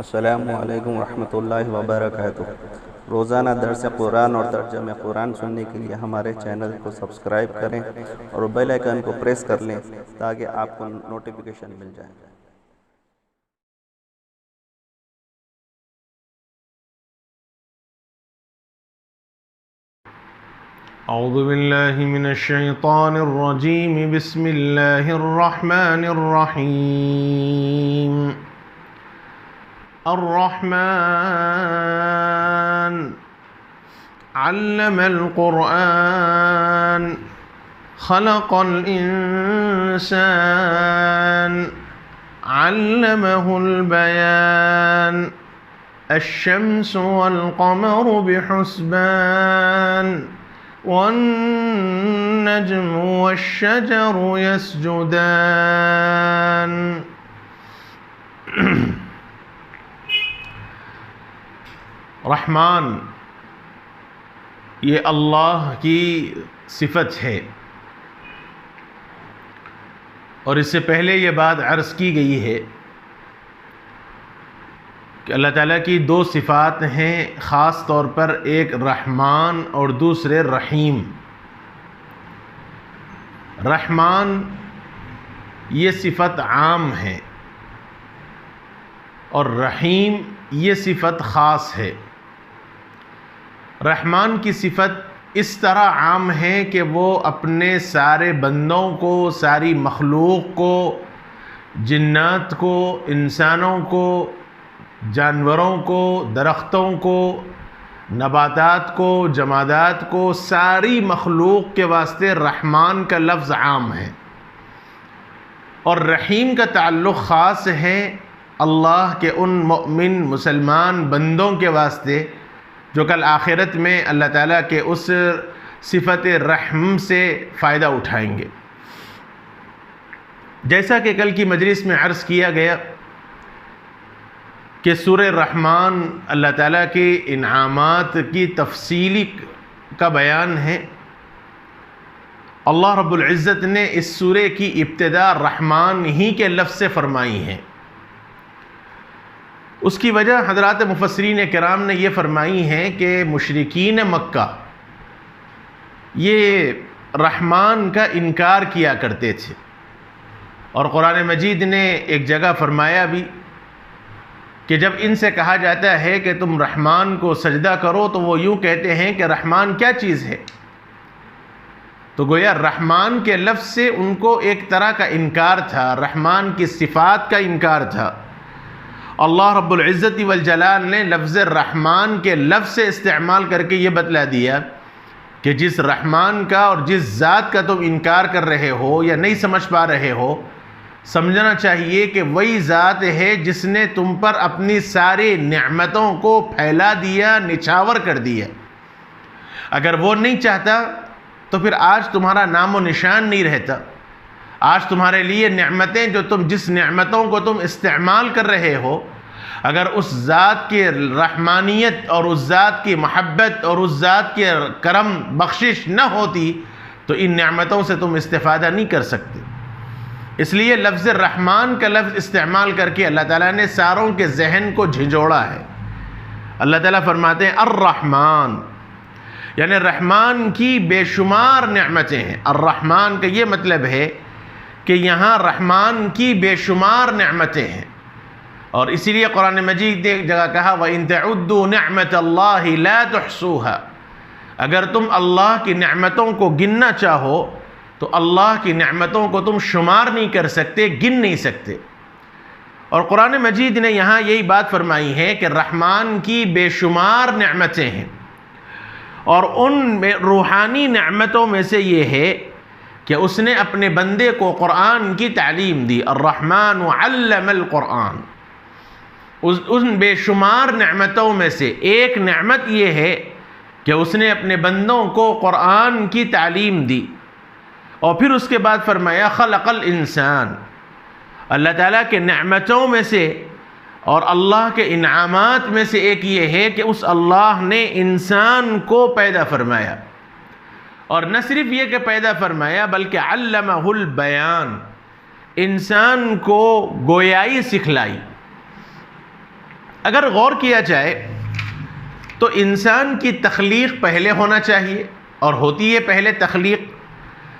السلام علیکم ورحمۃ اللہ وبرکاتہ۔ روزانہ درس قرآن اور ترجمہ قرآن سننے کے لیے ہمارے چینل کو سبسکرائب کریں اور بیل آئیکن کو پریس کر لیں تاکہ آپ کو نوٹیفیکیشن مل جائے۔ اعوذ باللہ من الشیطان الرجیم، بسم اللہ الرحمن الرحیم۔ الرحمن علم القرآن خلق الانسان علمه البیان الشمس والقمر بحسبان والنجم والشجر يسجدان۔ رحمان یہ اللہ کی صفت ہے، اور اس سے پہلے یہ بات عرض کی گئی ہے کہ اللہ تعالیٰ کی دو صفات ہیں خاص طور پر، ایک رحمان اور دوسرے رحیم۔ رحمان یہ صفت عام ہے اور رحیم یہ صفت خاص ہے۔ رحمان کی صفت اس طرح عام ہے کہ وہ اپنے سارے بندوں کو، ساری مخلوق کو، جنات کو، انسانوں کو، جانوروں کو، درختوں کو، نباتات کو، جمادات کو، ساری مخلوق کے واسطے رحمان کا لفظ عام ہے، اور رحیم کا تعلق خاص ہے اللہ کے ان مؤمن مسلمان بندوں کے واسطے جو کل آخرت میں اللہ تعالیٰ کے اس صفت رحم سے فائدہ اٹھائیں گے۔ جیسا کہ کل کی مجلس میں عرض کیا گیا کہ سورہ رحمان اللہ تعالیٰ کے انعامات کی تفصیلی کا بیان ہے۔ اللہ رب العزت نے اس سورہ کی ابتدا رحمان ہی کے لفظ سے فرمائی ہے۔ اس کی وجہ حضرات مفسرین کرام نے یہ فرمائی ہے کہ مشرکین مکہ یہ رحمان کا انکار کیا کرتے تھے، اور قرآن مجید نے ایک جگہ فرمایا بھی کہ جب ان سے کہا جاتا ہے کہ تم رحمان کو سجدہ کرو تو وہ یوں کہتے ہیں کہ رحمان کیا چیز ہے؟ تو گویا رحمان کے لفظ سے ان کو ایک طرح کا انکار تھا، رحمان کی صفات کا انکار تھا۔ اللہ رب العزت والجلال نے لفظ رحمان کے لفظ سے استعمال کر کے یہ بتلا دیا کہ جس رحمان کا اور جس ذات کا تم انکار کر رہے ہو یا نہیں سمجھ پا رہے ہو، سمجھنا چاہیے کہ وہی ذات ہے جس نے تم پر اپنی ساری نعمتوں کو پھیلا دیا، نچھاور کر دیا۔ اگر وہ نہیں چاہتا تو پھر آج تمہارا نام و نشان نہیں رہتا۔ آج تمہارے لیے نعمتیں جو جس نعمتوں کو تم استعمال کر رہے ہو، اگر اس ذات کی رحمانیت اور اس ذات کی محبت اور اس ذات کے کرم بخشش نہ ہوتی تو ان نعمتوں سے تم استفادہ نہیں کر سکتے۔ اس لیے لفظ رحمان کا لفظ استعمال کر کے اللہ تعالیٰ نے ساروں کے ذہن کو جھنجھوڑا ہے۔ اللہ تعالیٰ فرماتے ہیں الرحمن، یعنی رحمان کی بے شمار نعمتیں ہیں۔ الرحمن کا یہ مطلب ہے کہ یہاں رحمان کی بے شمار نعمتیں ہیں، اور اسی لیے قرآن مجید نے ایک جگہ کہا وَإِن تَعُدُّوا نِعْمَةَ اللَّهِ لَا تُحْصُوهَا، اگر تم اللہ کی نعمتوں کو گننا چاہو تو اللہ کی نعمتوں کو تم شمار نہیں کر سکتے، گن نہیں سکتے۔ اور قرآن مجید نے یہاں یہی بات فرمائی ہے کہ رحمان کی بے شمار نعمتیں ہیں، اور ان میں روحانی نعمتوں میں سے یہ ہے کہ اس نے اپنے بندے کو قرآن کی تعلیم دی۔ الرحمن علم القرآن، ان بے شمار نعمتوں میں سے ایک نعمت یہ ہے کہ اس نے اپنے بندوں کو قرآن کی تعلیم دی۔ اور پھر اس کے بعد فرمایا خلق الانسان، اللہ تعالیٰ کے نعمتوں میں سے اور اللہ کے انعامات میں سے ایک یہ ہے کہ اس اللہ نے انسان کو پیدا فرمایا، اور نہ صرف یہ کہ پیدا فرمایا بلکہ علمہ البیان، انسان کو گویائی سکھلائی۔ اگر غور کیا جائے تو انسان کی تخلیق پہلے ہونا چاہیے، اور ہوتی ہے پہلے تخلیق،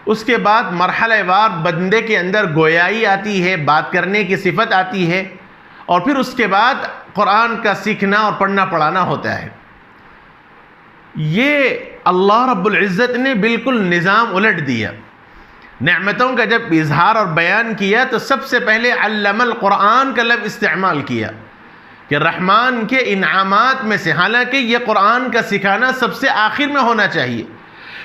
اس کے بعد مرحلہ وار بندے کے اندر گویائی آتی ہے، بات کرنے کی صفت آتی ہے، اور پھر اس کے بعد قرآن کا سیکھنا اور پڑھنا پڑھانا ہوتا ہے۔ یہ اللہ رب العزت نے بالکل نظام الٹ دیا۔ نعمتوں کا جب اظہار اور بیان کیا تو سب سے پہلے علم القرآن کا لفظ استعمال کیا کہ رحمان کے انعامات میں سے، حالانکہ یہ قرآن کا سکھانا سب سے آخر میں ہونا چاہیے،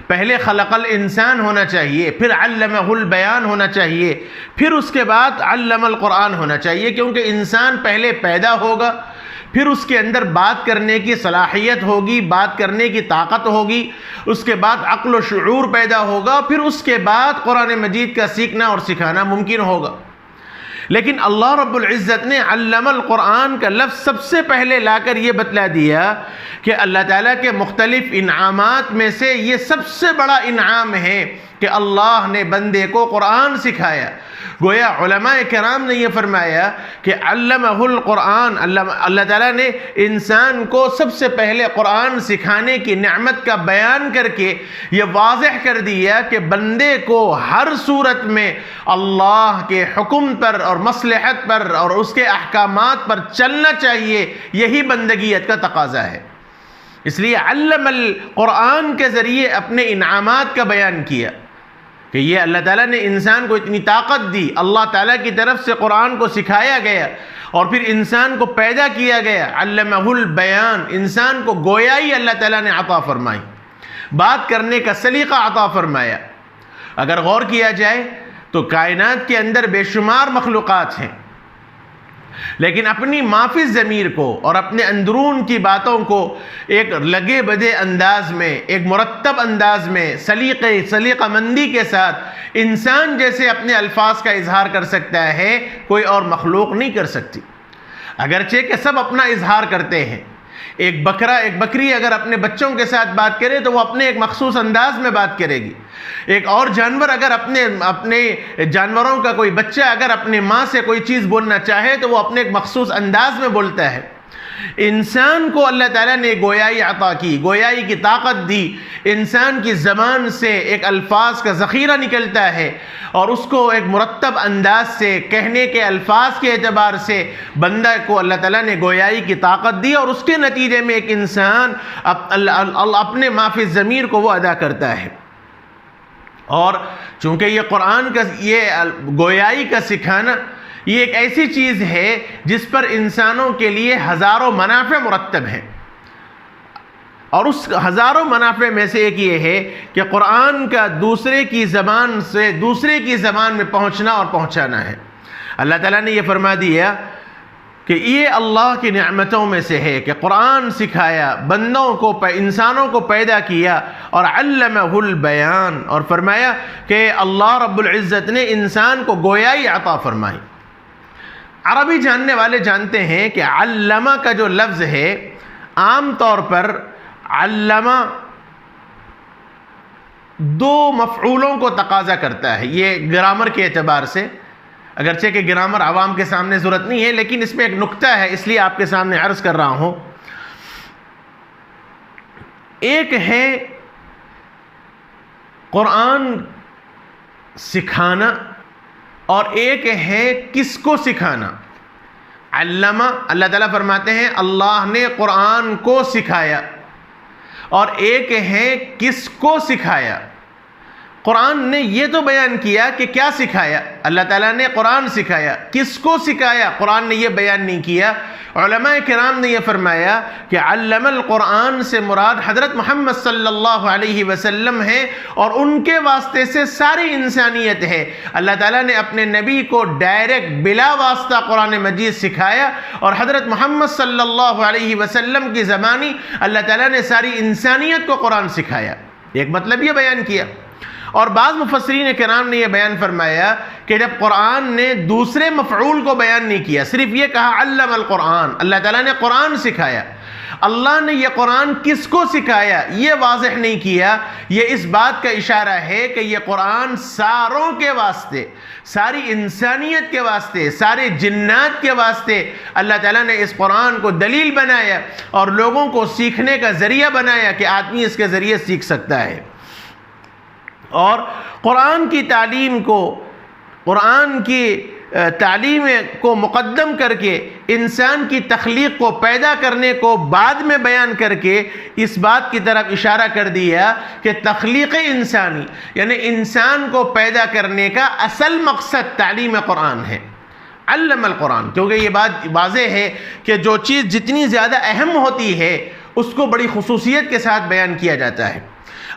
پہلے خلق الانسان ہونا چاہیے، پھر علمہ البیان ہونا چاہیے، پھر اس کے بعد علم القرآن ہونا چاہیے، کیونکہ انسان پہلے پیدا ہوگا، پھر اس کے اندر بات کرنے کی صلاحیت ہوگی، بات کرنے کی طاقت ہوگی، اس کے بعد عقل و شعور پیدا ہوگا، پھر اس کے بعد قرآن مجید کا سیکھنا اور سکھانا ممکن ہوگا۔ لیکن اللہ رب العزت نے علم القرآن کا لفظ سب سے پہلے لا کر یہ بتلا دیا کہ اللہ تعالیٰ کے مختلف انعامات میں سے یہ سب سے بڑا انعام ہے کہ اللہ نے بندے کو قرآن سکھایا۔ گویا علماء کرام نے یہ فرمایا کہ علمہ القرآن، اللہ تعالیٰ نے انسان کو سب سے پہلے قرآن سکھانے کی نعمت کا بیان کر کے یہ واضح کر دیا کہ بندے کو ہر صورت میں اللہ کے حکم پر اور مصلحت پر اور اس کے احکامات پر چلنا چاہیے، یہی بندگیت کا تقاضا ہے۔ اس لیے علم القرآن کے ذریعے اپنے انعامات کا بیان کیا کہ یہ اللہ تعالیٰ نے انسان کو اتنی طاقت دی، اللہ تعالیٰ کی طرف سے قرآن کو سکھایا گیا، اور پھر انسان کو پیدا کیا گیا، علمہ البیان، انسان کو گویائی اللہ تعالیٰ نے عطا فرمائی، بات کرنے کا سلیقہ عطا فرمایا۔ اگر غور کیا جائے تو کائنات کے اندر بے شمار مخلوقات ہیں، لیکن اپنی مافی ضمیر کو اور اپنے اندرون کی باتوں کو ایک لگے بدے انداز میں، ایک مرتب انداز میں، سلیقہ مندی کے ساتھ انسان جیسے اپنے الفاظ کا اظہار کر سکتا ہے، کوئی اور مخلوق نہیں کر سکتی، اگرچہ کہ سب اپنا اظہار کرتے ہیں۔ ایک بکری اگر اپنے بچوں کے ساتھ بات کرے تو وہ اپنے ایک مخصوص انداز میں بات کرے گی۔ ایک اور جانور اگر اپنے جانوروں کا کوئی بچہ اگر اپنے ماں سے کوئی چیز بولنا چاہے تو وہ اپنے ایک مخصوص انداز میں بولتا ہے۔ انسان کو اللہ تعالیٰ نے گویائی عطا کی، گویائی کی طاقت دی، انسان کی زبان سے ایک الفاظ کا ذخیرہ نکلتا ہے، اور اس کو ایک مرتب انداز سے کہنے کے الفاظ کے اعتبار سے بندہ کو اللہ تعالیٰ نے گویائی کی طاقت دی، اور اس کے نتیجے میں ایک انسان اپنے مافی ضمیر کو وہ ادا کرتا ہے۔ اور چونکہ یہ قرآن کا یہ گویائی کا سکھانا یہ ایک ایسی چیز ہے جس پر انسانوں کے لیے ہزاروں منافع مرتب ہیں، اور اس ہزاروں منافع میں سے ایک یہ ہے کہ قرآن کا دوسرے کی زبان سے دوسرے کی زبان میں پہنچنا اور پہنچانا ہے۔ اللہ تعالیٰ نے یہ فرما دیا کہ یہ اللہ کی نعمتوں میں سے ہے کہ قرآن سکھایا، بندوں کو انسانوں کو پیدا کیا، اور علمہ البیان، اور فرمایا کہ اللہ رب العزت نے انسان کو گویائی عطا فرمائی۔ عربی جاننے والے جانتے ہیں کہ علمہ کا جو لفظ ہے عام طور پر علمہ دو مفعولوں کو تقاضا کرتا ہے، یہ گرامر کے اعتبار سے، اگرچہ کہ گرامر عوام کے سامنے ضرورت نہیں ہے، لیکن اس میں ایک نکتہ ہے، اس لیے آپ کے سامنے عرض کر رہا ہوں۔ ایک ہے قرآن سکھانا اور ایک ہے کس کو سکھانا۔ علمہ، اللہ تعالیٰ فرماتے ہیں اللہ نے قرآن کو سکھایا، اور ایک ہے کس کو سکھایا۔ قرآن نے یہ تو بیان کیا کہ کیا سکھایا، اللہ تعالیٰ نے قرآن سکھایا، کس کو سکھایا قرآن نے یہ بیان نہیں کیا۔ علماء کرام نے یہ فرمایا کہ علم القرآن سے مراد حضرت محمد صلی اللہ علیہ وسلم ہے، اور ان کے واسطے سے ساری انسانیت ہے۔ اللہ تعالیٰ نے اپنے نبی کو ڈائریکٹ بلا واسطہ قرآن مجید سکھایا، اور حضرت محمد صلی اللہ علیہ وسلم کی زبانی اللہ تعالیٰ نے ساری انسانیت کو قرآن سکھایا۔ ایک مطلب یہ بیان کیا، اور بعض مفسرین کرام نے یہ بیان فرمایا کہ جب قرآن نے دوسرے مفعول کو بیان نہیں کیا، صرف یہ کہا علم القرآن، اللہ تعالیٰ نے قرآن سکھایا، اللہ نے یہ قرآن کس کو سکھایا یہ واضح نہیں کیا۔ یہ اس بات کا اشارہ ہے کہ یہ قرآن ساروں کے واسطے، ساری انسانیت کے واسطے، سارے جنات کے واسطے اللہ تعالیٰ نے اس قرآن کو دلیل بنایا اور لوگوں کو سیکھنے کا ذریعہ بنایا کہ آدمی اس کے ذریعے سیکھ سکتا ہے۔ اور قرآن کی تعلیم کو، قرآن کی تعلیم کو مقدم کر کے انسان کی تخلیق کو، پیدا کرنے کو بعد میں بیان کر کے اس بات کی طرف اشارہ کر دیا کہ تخلیق انسانی یعنی انسان کو پیدا کرنے کا اصل مقصد تعلیم قرآن ہے، علم القرآن۔ کیونکہ یہ بات واضح ہے کہ جو چیز جتنی زیادہ اہم ہوتی ہے اس کو بڑی خصوصیت کے ساتھ بیان کیا جاتا ہے۔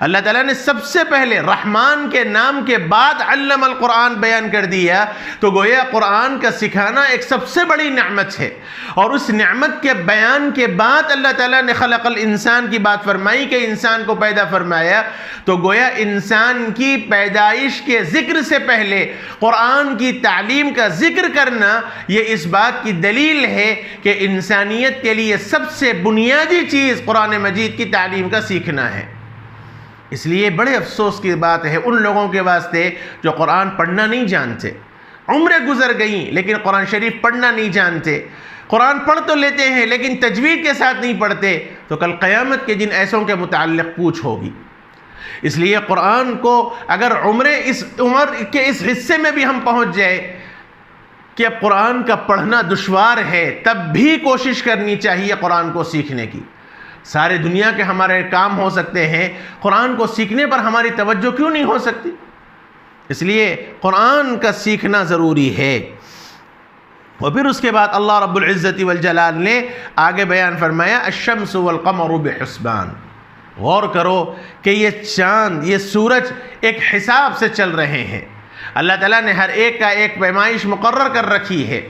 اللہ تعالیٰ نے سب سے پہلے رحمان کے نام کے بعد علم القرآن بیان کر دیا، تو گویا قرآن کا سکھانا ایک سب سے بڑی نعمت ہے۔ اور اس نعمت کے بیان کے بعد اللہ تعالیٰ نے خلق الانسان کی بات فرمائی کہ انسان کو پیدا فرمایا، تو گویا انسان کی پیدائش کے ذکر سے پہلے قرآن کی تعلیم کا ذکر کرنا یہ اس بات کی دلیل ہے کہ انسانیت کے لیے سب سے بنیادی چیز قرآن مجید کی تعلیم کا سیکھنا ہے۔ اس لیے بڑے افسوس کی بات ہے ان لوگوں کے واسطے جو قرآن پڑھنا نہیں جانتے، عمریں گزر گئیں لیکن قرآن شریف پڑھنا نہیں جانتے، قرآن پڑھ تو لیتے ہیں لیکن تجوید کے ساتھ نہیں پڑھتے، تو کل قیامت کے دن ایسوں کے متعلق پوچھ ہوگی۔ اس لیے قرآن کو اگر عمر کے اس حصے میں بھی ہم پہنچ جائے کہ اب قرآن کا پڑھنا دشوار ہے، تب بھی کوشش کرنی چاہیے قرآن کو سیکھنے کی۔ سارے دنیا کے ہمارے کام ہو سکتے ہیں، قرآن کو سیکھنے پر ہماری توجہ کیوں نہیں ہو سکتی؟ اس لیے قرآن کا سیکھنا ضروری ہے۔ اور پھر اس کے بعد اللہ رب العزت والجلال نے آگے بیان فرمایا الشمس والقمر بحسبان۔ غور کرو کہ یہ چاند، یہ سورج ایک حساب سے چل رہے ہیں۔ اللہ تعالیٰ نے ہر ایک کا ایک پیمائش مقرر کر رکھی ہے۔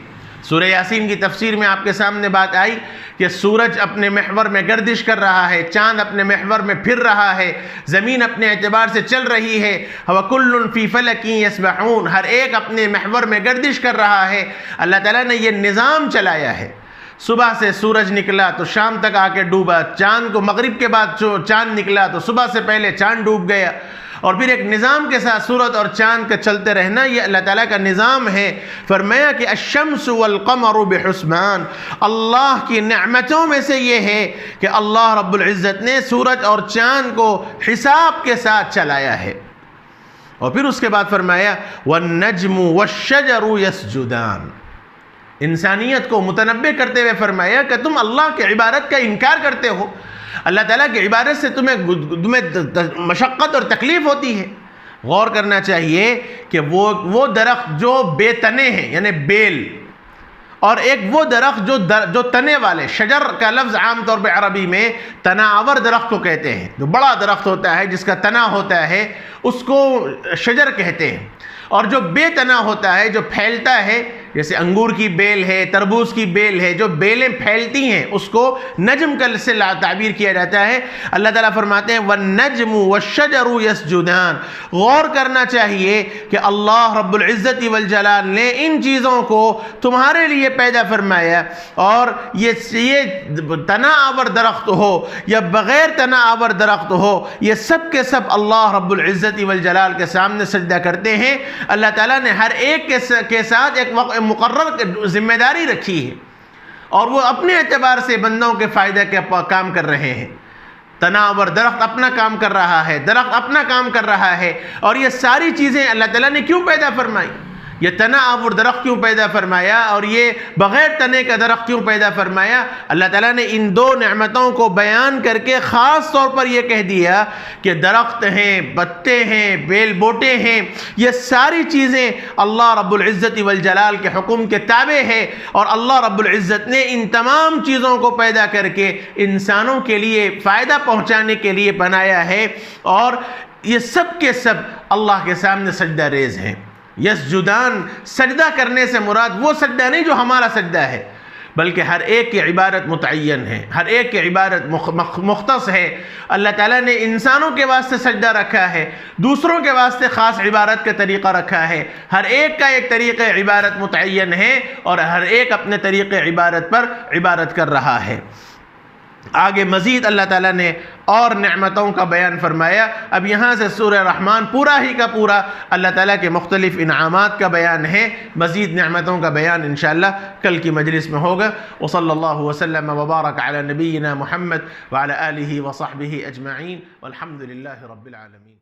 سورہ یاسین کی تفسیر میں آپ کے سامنے بات آئی کہ سورج اپنے محور میں گردش کر رہا ہے، چاند اپنے محور میں پھر رہا ہے، زمین اپنے اعتبار سے چل رہی ہے، وَكُلٌّ فِي فَلَكٍ يَسْبَحُونَ، ہر ایک اپنے محور میں گردش کر رہا ہے۔ اللہ تعالیٰ نے یہ نظام چلایا ہے۔ صبح سے سورج نکلا تو شام تک آ کے ڈوبا، چاند کو مغرب کے بعد چاند نکلا تو صبح سے پہلے چاند ڈوب گیا، اور پھر ایک نظام کے ساتھ سورج اور چاند کا چلتے رہنا، یہ اللہ تعالیٰ کا نظام ہے۔ فرمایا کہ الشمس والقمر بحسبان، اللہ کی نعمتوں میں سے یہ ہے کہ اللہ رب العزت نے سورج اور چاند کو حساب کے ساتھ چلایا ہے۔ اور پھر اس کے بعد فرمایا والنجم والشجر یسجدان، انسانیت کو متنبہ کرتے ہوئے فرمایا کہ تم اللہ کی عبادت کا انکار کرتے ہو، اللہ تعالیٰ کی عبادت سے تمہیں مشقت اور تکلیف ہوتی ہے۔ غور کرنا چاہیے کہ وہ درخت جو بے تنے ہیں یعنی بیل، اور ایک وہ درخت جو تنے والے، شجر کا لفظ عام طور پہ عربی میں تناور درخت کو کہتے ہیں، جو بڑا درخت ہوتا ہے جس کا تنا ہوتا ہے اس کو شجر کہتے ہیں، اور جو بے تنا ہوتا ہے جو پھیلتا ہے جیسے انگور کی بیل ہے، تربوز کی بیل ہے، جو بیلیں پھیلتی ہیں اس کو نجم کل سے تعبیر کیا جاتا ہے۔ اللہ تعالیٰ فرماتے ہیں وَالنَّجْمُ وَالشَّجَرُ يَسْجُدَانِ، غور کرنا چاہیے کہ اللہ رب العزت والجلال نے ان چیزوں کو تمہارے لیے پیدا فرمایا، اور یہ تنا آور درخت ہو یا بغیر تنا آور درخت ہو، یہ سب کے سب اللہ رب العزت والجلال کے سامنے سجدہ کرتے ہیں۔ اللہ تعالیٰ نے ہر ایک کے ساتھ ایک مقرر ذمہ داری رکھی ہے، اور وہ اپنے اعتبار سے بندوں کے فائدہ کے کام کر رہے ہیں۔ تناور درخت اپنا کام کر رہا ہے، درخت اپنا کام کر رہا ہے، اور یہ ساری چیزیں اللہ تعالیٰ نے کیوں پیدا فرمائی؟ یہ تنا آور درخت کیوں پیدا فرمایا اور یہ بغیر تنے کا درخت کیوں پیدا فرمایا؟ اللہ تعالیٰ نے ان دو نعمتوں کو بیان کر کے خاص طور پر یہ کہہ دیا کہ درخت ہیں، پتے ہیں، بیل بوٹے ہیں، یہ ساری چیزیں اللہ رب العزت والجلال کے حکم کے تابع ہے، اور اللہ رب العزت نے ان تمام چیزوں کو پیدا کر کے انسانوں کے لیے فائدہ پہنچانے کے لیے بنایا ہے، اور یہ سب کے سب اللہ کے سامنے سجدہ ریز ہیں۔ یسجدان، سجدہ کرنے سے مراد وہ سجدہ نہیں جو ہمارا سجدہ ہے، بلکہ ہر ایک کی عبادت متعین ہے، ہر ایک کی عبادت مختص ہے۔ اللہ تعالیٰ نے انسانوں کے واسطے سجدہ رکھا ہے، دوسروں کے واسطے خاص عبادت کا طریقہ رکھا ہے، ہر ایک کا ایک طریقہ عبادت متعین ہے، اور ہر ایک اپنے طریقے عبادت پر عبادت کر رہا ہے۔ آگے مزید اللہ تعالیٰ نے اور نعمتوں کا بیان فرمایا. اب یہاں سے سورہ رحمان پورا ہی کا پورا اللہ تعالیٰ کے مختلف انعامات کا بیان ہے. مزید نعمتوں کا بیان انشاءاللہ کل کی مجلس میں ہوگا. وصلی اللہ وسلم وبارک علی نبینا محمد وعلی آلہ وصحبہ اجمعین والحمد للہ رب العالمین.